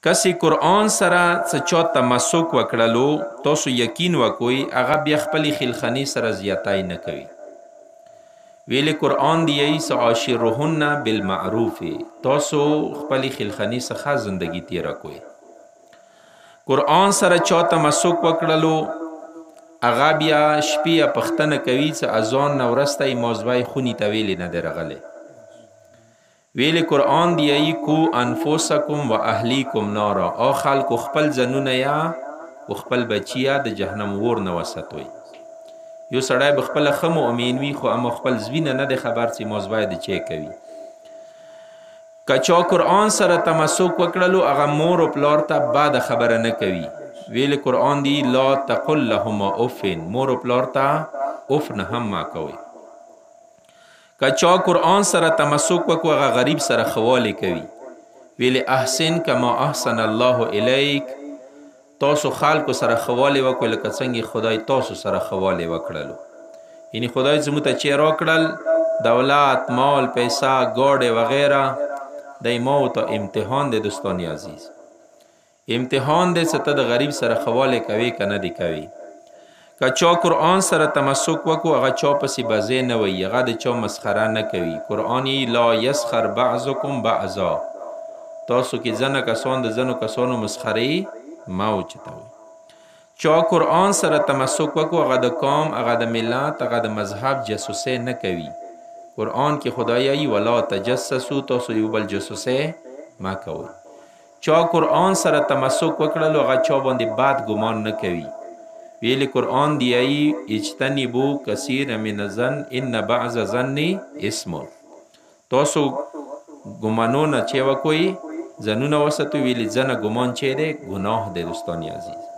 کسی قرآن سره څه چا تمسک وکړلو تاسو یقین وکوئ هغه بیا خپلې خیلخانې سره زیاتی نه کوي. ویلې قرآن دی عاشرهن بالمعروف، تاسو خپلې خیلخانې څخه زندگی تیره کوئ. قرآن سره چا تمسک وکړلو هغه بیا شپې پښتنه کوي چې اذان نه وروسته یې موضوع خونې ته ویلې نه دی راغلی. ویلې قرآن دی کو انفسکم و اهلیکم نارا، او خلکو خپل ځانونه یا و خپل بچي یا د جهنم اور نه وساتوئ. یو سړی به خپله ښه مؤمن وي خو اما خپل زوینه نه دی خبر چې موضوع د چی کوي. که چا قرآن سره تمسک وکړلو هغه مور و پلار ته بده خبره نه کوي. ویلې قرآن دی لا تقل لهما افن، مور و پلار ته اف نه هم ما کوئ. که چا قرآن سره تمسک وکړو هغه غریب سره خواله کوي. ویلې احسن کما احسن الله الیک، تاسو خلکو سره خواله وکړئ لکه څنګه خدای تاسو سره خواله وکړلو. یعنی خدای زموږ ته چې راکړل دولت، مال، پیسه، ګاډې وغیره دی ما ته امتحان دی. دوستان عزیز امتحان دی چې ته د غریب سره خواله کوي که نه دی کوي. که چا قرآن سره تمسک وکړو هغه چا پسې بزې نه وي، هغه د چا مسخره نه کوي. قرآن لا یسخر بعضکم بعضا، تاسو کې ځنه کسان د ځنو کسانو مسخرې مه اوچتوئ. چا قرآن سره تمسک وکړو هغه د قوم، هغه د ملت، هغه د مذهب جاسوسۍ نه کوي. قرآن کې خدای وایي ولا تجسسو، تاسو یو بل جاسوسۍ مه کوئ. چا قرآن سره تمسک وکړلو هغه چا باندې بد ګمان نه کوي. ویلې قرآن دی اجتنبو کثیر من الظن ان بعض الظن اسم، تاسو ګمانونه چې وکوئ ځانونه وساتئ. ویلې ځنه ګمان چې دی ګناه دی. دوستان عزیز